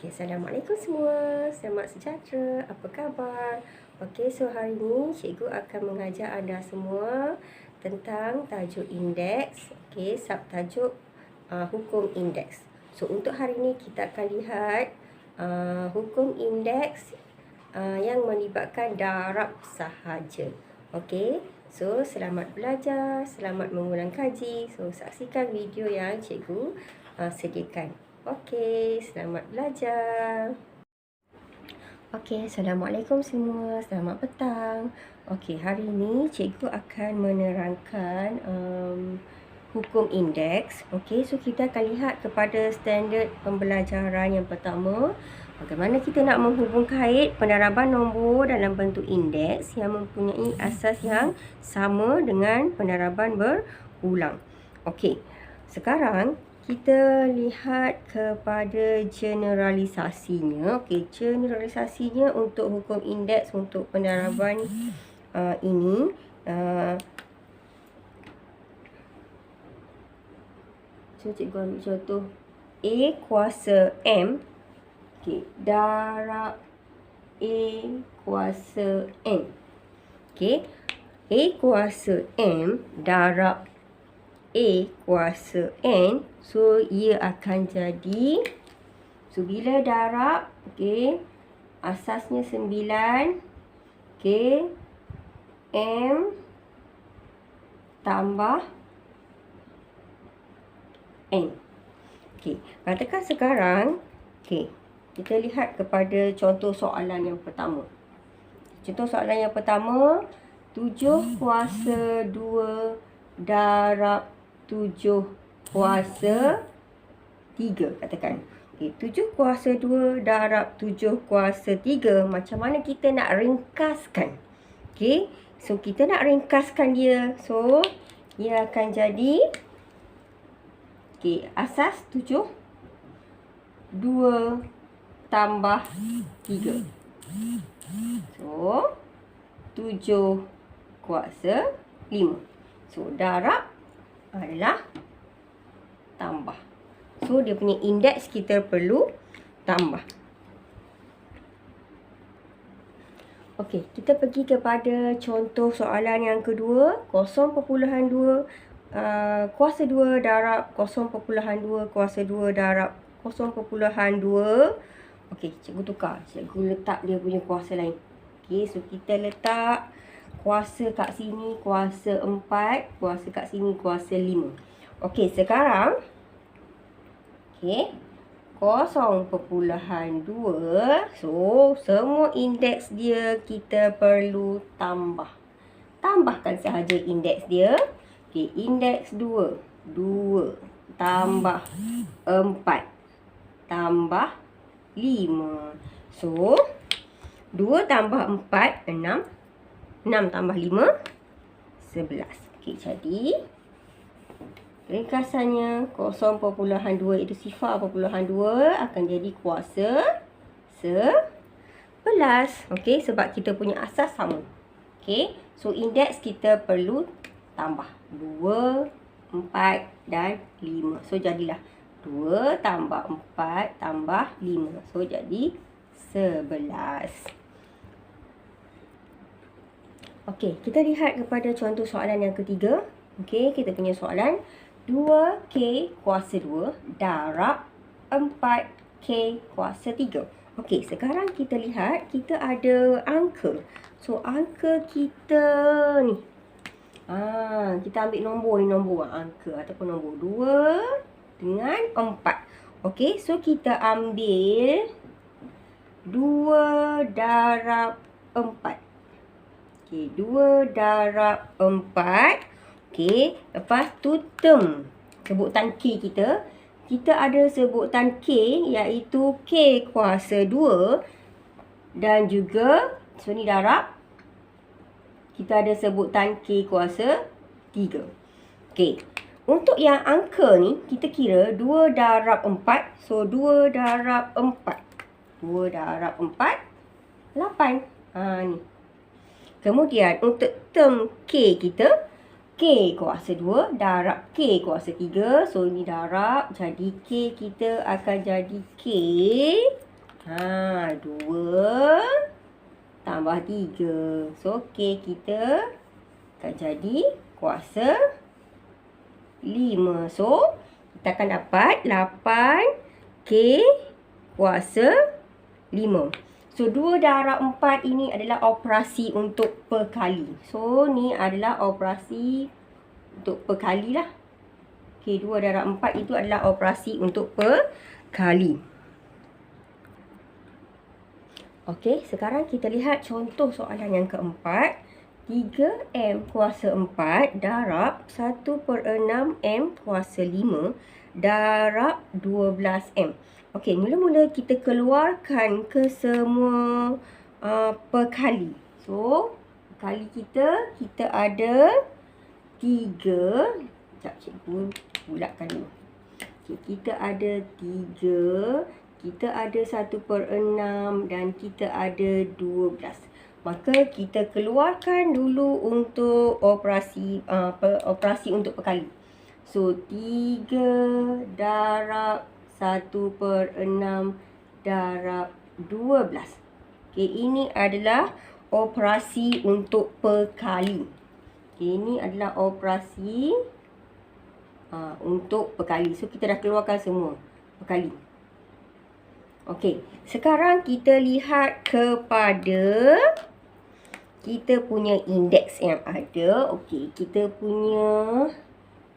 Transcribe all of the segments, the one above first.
Assalamualaikum semua. Selamat sejahtera. Apa khabar? So hari ini cikgu akan mengajar anda semua tentang tajuk indeks. Subtajuk hukum indeks. So untuk hari ini kita akan lihat hukum indeks yang melibatkan darab sahaja. So selamat belajar, selamat mengulang kaji. So saksikan video yang cikgu sediakan. Selamat belajar. Assalamualaikum semua. Selamat petang. Hari ini cikgu akan menerangkan hukum indeks. So kita akan lihat kepada standard pembelajaran yang pertama. Bagaimana kita nak menghubung kait peneraban nombor dalam bentuk indeks yang mempunyai asas yang sama dengan peneraban berulang. Sekarang kita lihat kepada generalisasinya. Generalisasinya untuk hukum indeks untuk peneraban ini. Cikgu ambil contoh A kuasa M. Darab A kuasa N. A kuasa M darab A kuasa N. So ia akan jadi, so bila darab, asasnya 9, M tambah N. Katakan sekarang, kita lihat kepada contoh soalan yang pertama. Contoh soalan yang pertama, 7 kuasa 2 darab 7 kuasa 3, katakan. 7 kuasa 2 darab 7 kuasa 3. Macam mana kita nak ringkaskan? So kita nak ringkaskan dia. So ia akan jadi asas 7, 2 tambah 3. So 7 kuasa 5. So darab adalah tambah. So dia punya indeks kita perlu tambah. Kita pergi kepada contoh soalan yang kedua. 0.2 kuasa 2 darab 0.2 kuasa 2 darab 0.2. Cikgu tukar. Cikgu letak dia punya kuasa lain. So kita letak kuasa kat sini kuasa 4, kuasa kat sini kuasa 5. Sekarang 0.2. So semua indeks dia kita perlu tambah. Tambahkan sahaja indeks dia. Indeks 2 tambah 4 tambah 5. So 2 tambah 4 6. 6 tambah 5 11. Jadi ringkasannya 0.2 itu sifar 0.2 akan jadi kuasa 11. Sebab kita punya asas sama. So indeks kita perlu tambah 2, 4 dan 5. So jadilah 2 tambah 4 tambah 5. So jadi 11. Kita lihat kepada contoh soalan yang ketiga. Kita punya soalan 2K kuasa 2 darab 4K kuasa 3. Sekarang kita lihat kita ada angka. So angka kita ni. Kita ambil nombor ni, nombor angka ataupun nombor 2 dengan 4. So kita ambil 2 darab 4. 2 darab 4. Lepas tu term sebutan K kita. Kita ada sebutan K iaitu K kuasa 2. Dan juga, so ni darab. Kita ada sebutan K kuasa 3. Untuk yang angka ni, kita kira 2 darab 4. So 2 darab 4. 2 darab 4, 8. Ni. Kemudian untuk term K kita, K kuasa 2 darab K kuasa 3. So ini darab. Jadi K kita akan jadi K 2 tambah 3. So, K kita akan jadi kuasa 5. So, kita akan dapat 8K kuasa 5. So, 2 darab 4 ini adalah operasi untuk perkali. So, ni adalah operasi untuk perkali lah. Okay, 2 darab 4 itu adalah operasi untuk perkali. Okey, sekarang kita lihat contoh soalan yang keempat. 3M kuasa 4 darab 1/6M kuasa 5 darab 12M. Okey, mula-mula kita keluarkan ke semua perkali. So, perkali kita ada 3. Sekejap, cikgu bulatkan dulu. Okay, kita ada 3. Kita ada 1/6 dan kita ada 12. Maka kita keluarkan dulu untuk operasi untuk perkali. So, 3 darab 1/6 darab 12. Okay, ini adalah operasi untuk perkali. Okay, ini adalah operasi untuk perkali. So, kita dah keluarkan semua perkali. Okey, sekarang kita lihat kepada kita punya indeks yang ada. Okey, kita punya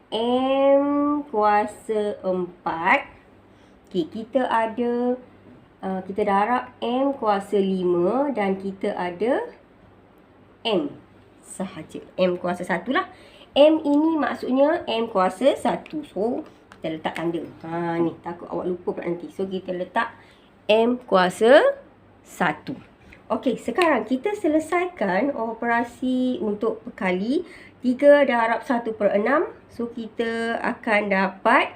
M kuasa 4. Okey, kita ada, kita darab M kuasa 5 dan kita ada M sahaja. M kuasa 1 lah. M ini maksudnya M kuasa 1. So, kita letak tanda. Ni, takut awak lupa pula nanti. So, kita letak M kuasa 1. Okey, sekarang kita selesaikan operasi untuk perkali. 3 darab 1/6. So, kita akan dapat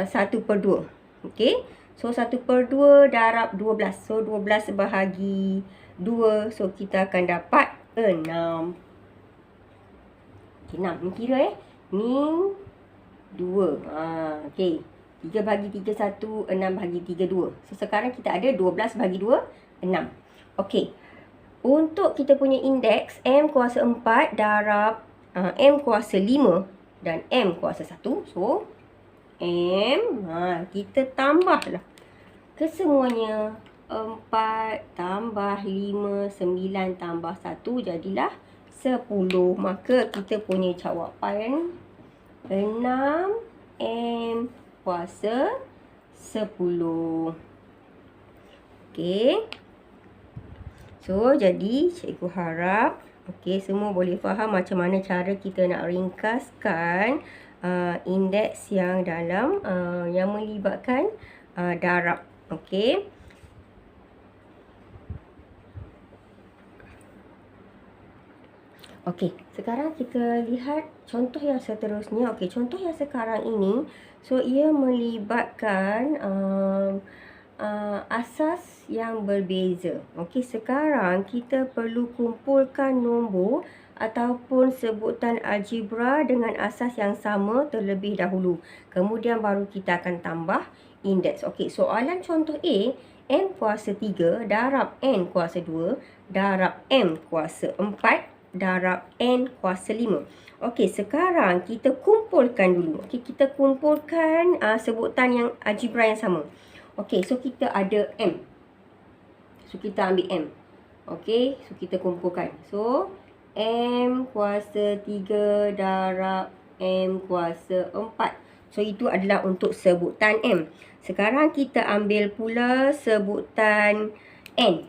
1/2. Okey. So, 1/2 darab 12. So, 12 bahagi 2. So, kita akan dapat 6. Okey, 6. Ni kira Ni 2. Okey. 3 bahagi 3, 1. 6 bahagi 3, 2. So, sekarang kita ada 12 bahagi 2, 6. Okey. Untuk kita punya indeks, M kuasa 4 darab M kuasa 5 dan M kuasa 1. So, M, kita tambahlah kesemuanya. 4 tambah 5, 9 tambah 1, jadilah 10. Maka kita punya jawapan 6M kuasa 10. Okey. So, jadi cikgu harap semua boleh faham macam mana cara kita nak ringkaskan indeks yang dalam yang melibatkan darab. Okey. Okey, sekarang kita lihat contoh yang seterusnya. Okey, contoh yang sekarang ini, so ia melibatkan asas yang berbeza. Okey, sekarang kita perlu kumpulkan nombor ataupun sebutan algebra dengan asas yang sama terlebih dahulu. Kemudian baru kita akan tambah indeks. Okey, soalan contoh A, M kuasa 3 darab N kuasa 2 darab M kuasa 4 darab N kuasa 5. Okey, sekarang kita kumpulkan dulu. Okey, kita kumpulkan sebutan yang algebra yang sama. Okey, so kita ada M. So, kita ambil M. Okey, so kita kumpulkan. So, M kuasa 3 darab M kuasa 4. So, itu adalah untuk sebutan M. Sekarang kita ambil pula sebutan N.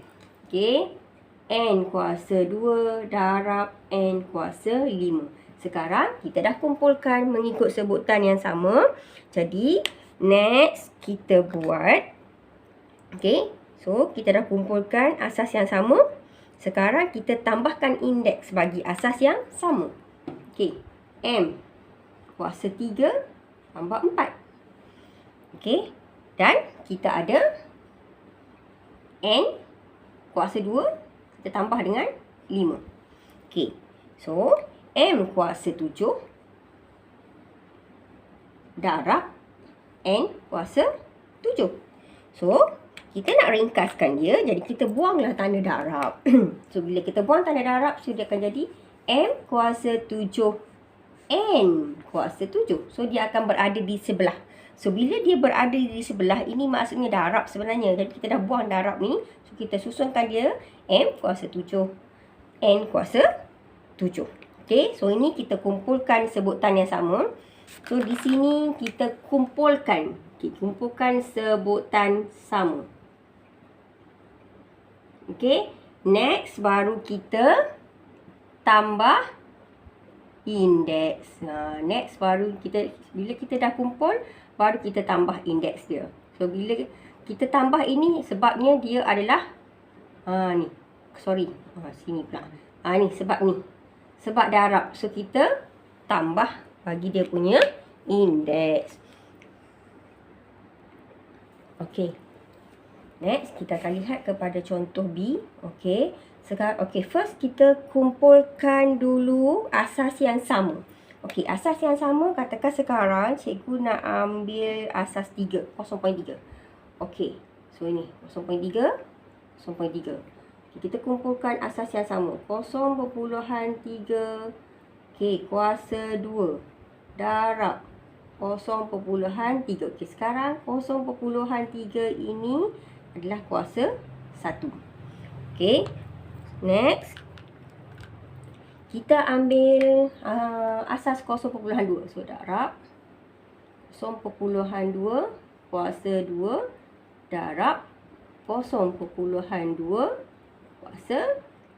Okey. N kuasa 2 darab N kuasa 5. Sekarang kita dah kumpulkan mengikut sebutan yang sama. Jadi, next kita buat. Okey. So, kita dah kumpulkan asas yang sama. Sekarang kita tambahkan indeks bagi asas yang sama. Okey. M kuasa 3 tambah 4. Okey. Dan kita ada N kuasa 2. Kita tambah dengan 5. Okey. So, M kuasa 7 darab N kuasa 7. So, kita nak ringkaskan dia, jadi kita buanglah tanda darab. So, bila kita buang tanda darab, so dia akan jadi M kuasa 7 N kuasa 7. So, dia akan berada di sebelah. So, bila dia berada di sebelah, ini maksudnya darab sebenarnya. Jadi, kita dah buang darab ni. So, kita susunkan dia M kuasa 7 N kuasa 7. Okay, so ini kita kumpulkan sebutan yang sama. So, di sini kita kumpulkan. Okay, kumpulkan sebutan sama. Okay, next baru kita tambah indeks. Next baru kita, bila kita dah kumpul, baru kita tambah indeks dia. So, bila kita tambah ini, sebabnya dia adalah, ni, sorry, sini pula. Ni, sebab ni. Sebab darab. So, kita tambah bagi dia punya indeks. Okay. Next, kita akan lihat kepada contoh B. Okay. Sekarang, okay, first kita kumpulkan dulu asas yang sama. Okay, asas yang sama, katakan sekarang cikgu nak ambil asas 3, 0.3. Okay, so ini 0.3, 0.3. Okay, kita kumpulkan asas yang sama. 0.3, okay, kuasa 2 darab 0.3. Okay, sekarang 0.3 ini adalah kuasa 1. Okay, next kita ambil asas 0.2. So, darab 0.2 kuasa 2 darab 0.2 kuasa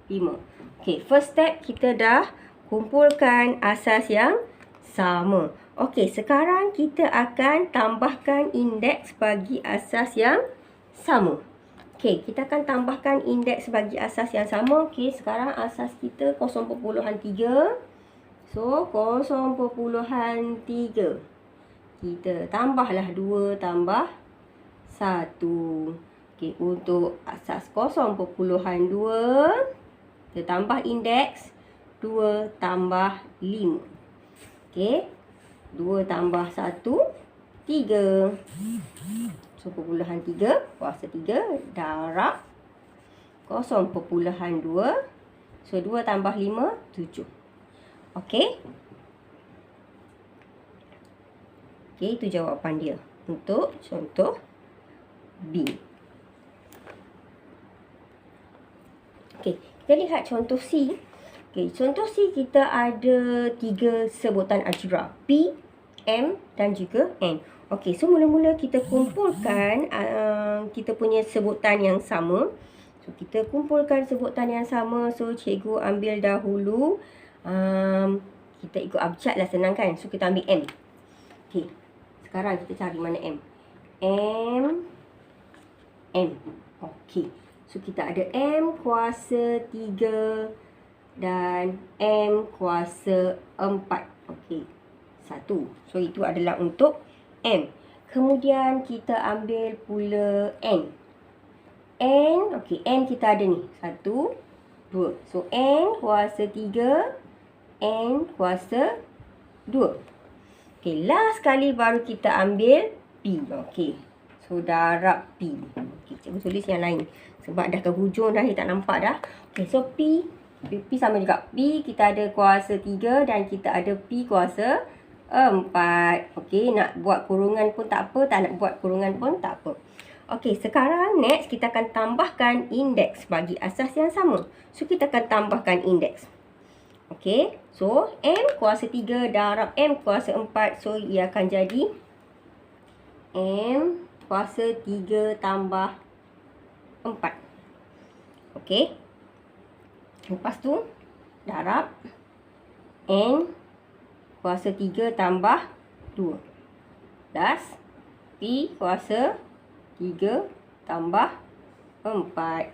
5. Okay, first step kita dah kumpulkan asas yang sama. Okay, sekarang kita akan tambahkan indeks bagi asas yang sama. Okay, kita akan tambahkan indeks bagi asas yang sama. Okay, sekarang asas kita 0.3. So, 0.3. Kita tambahlah 2 tambah 1. Okay, untuk asas 0.2, kita tambah indeks 2 tambah 5. Okay, 2 tambah 1, 3. 0.3 kuasa 3 darab 0.2. So, 2 tambah 5, 7. Okey. Okey, itu jawapan dia untuk contoh B. Okey, kita lihat contoh C. Okey, contoh C kita ada 3 sebutan algebra. P, M dan juga N. Okey, so mula-mula kita kumpulkan kita punya sebutan yang sama. So, kita kumpulkan sebutan yang sama. So, cikgu ambil dahulu. Kita ikut abjad lah, senang kan? So, kita ambil M. Okey, sekarang kita cari mana M. M. Okey, so kita ada M kuasa 3 dan M kuasa 4. Okey, 1. So, itu adalah untuk M. Kemudian kita ambil pula N. Okey, N kita ada ni. 1, 2. So, N kuasa 3, N kuasa 2. Okey, last sekali baru kita ambil P. Okey, so darab P. Okey, cikgu tulis yang lain. Sebab dah ke hujung dah, tak nampak dah. Okey, so P sama juga. P kita ada kuasa 3 dan kita ada P kuasa 4. Okey, nak buat kurungan pun tak apa, tak nak buat kurungan pun tak apa. Okey, sekarang next kita akan tambahkan indeks bagi asas yang sama. So, kita akan tambahkan indeks. Okey, so M kuasa 3 darab M kuasa 4. So, ia akan jadi M kuasa 3 tambah 4. Okey, lepas tu darab N kuasa 3 tambah 2. Plus P kuasa 3 tambah 4.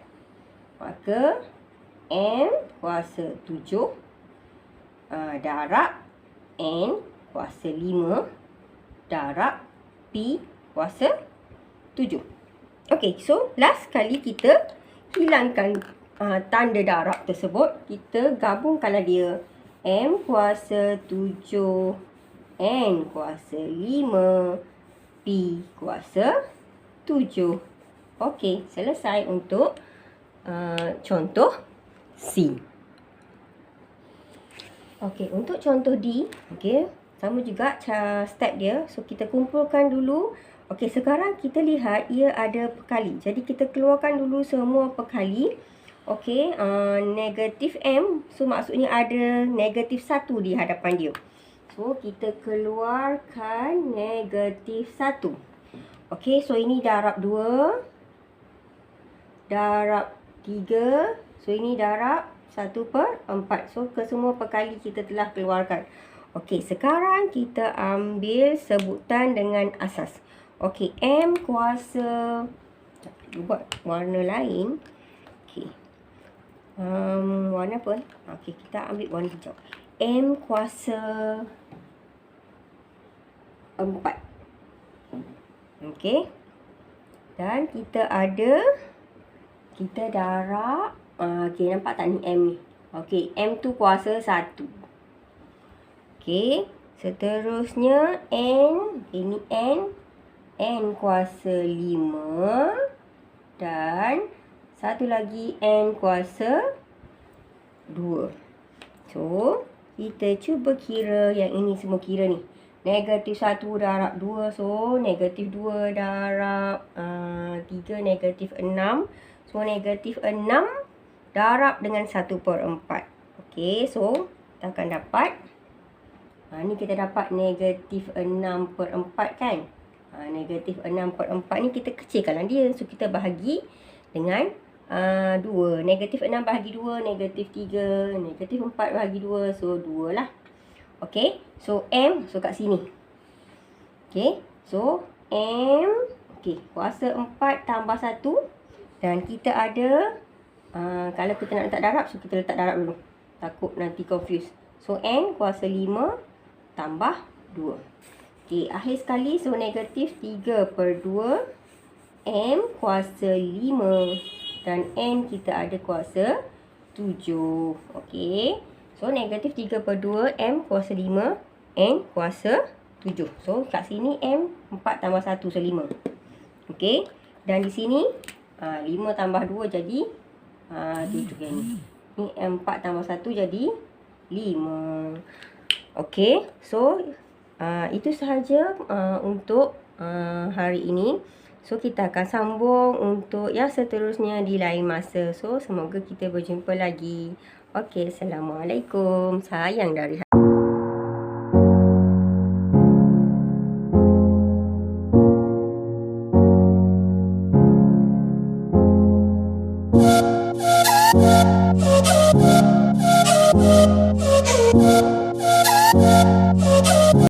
Maka M kuasa 7 darab N kuasa 5 darab P kuasa 7. Okey, so last kali kita hilangkan tanda darab tersebut. Kita gabungkanlah dia. M kuasa 7, N kuasa 5, P kuasa 7. Okey, selesai untuk contoh C. Okey, untuk contoh D, okey, sama juga step dia. So, kita kumpulkan dulu. Okey, sekarang kita lihat ia ada perkali. Jadi, kita keluarkan dulu semua perkali. Okey, negatif M. So, maksudnya ada negatif 1 di hadapan dia. So, kita keluarkan negatif 1. Okey, so ini darab 2. Darab 3. So, ini darab 1/4. So, kesemua perkali kita telah keluarkan. Okey, sekarang kita ambil sebutan dengan asas. Okey, M kuasa. Buat warna lain. Okey. Warna apa? Okey, kita ambil warna hijau. M kuasa 4. Okey. Dan kita darab. Okey, nampak tak ni M ni? Okey, M tu kuasa 1. Okey, seterusnya N. Ini N. N kuasa 5. Dan satu lagi N kuasa 2. So, kita cuba kira yang ini semua kira ni. Negatif 1 darab 2. So, negatif 2 darab 3 negatif 6. So, negatif 6 darab dengan 1/4. Okey, so kita akan dapat. Ni kita dapat negatif 6/4 kan. Negatif 6/4 ni kita kecilkanlah dia. So, kita bahagi dengan 2. Negatif 6 bahagi 2, negatif 3. Negatif 4 bahagi 2, so 2 lah. Okey, so M, so kat sini. Okey, so M, okey, kuasa 4 tambah 1. Dan kita ada, kalau kita nak letak darab, so kita letak darab dulu. Takut nanti confuse. So, N kuasa 5 tambah 2. Okey, akhir sekali, so negatif 3/2. M kuasa 5. Dan N kita ada kuasa 7. Okey. So, negatif 3/2. M kuasa 5. N kuasa 7. So, kat sini M 4 tambah 1. So, 5. Okey. Dan di sini 5 tambah 2 jadi 7 kan ni. Ni 4 tambah 1 jadi 5. Okey. So, itu sahaja untuk hari ini. So, kita akan sambung untuk yang seterusnya di lain masa. So, semoga kita berjumpa lagi. Okey, Assalamualaikum. Sayang dari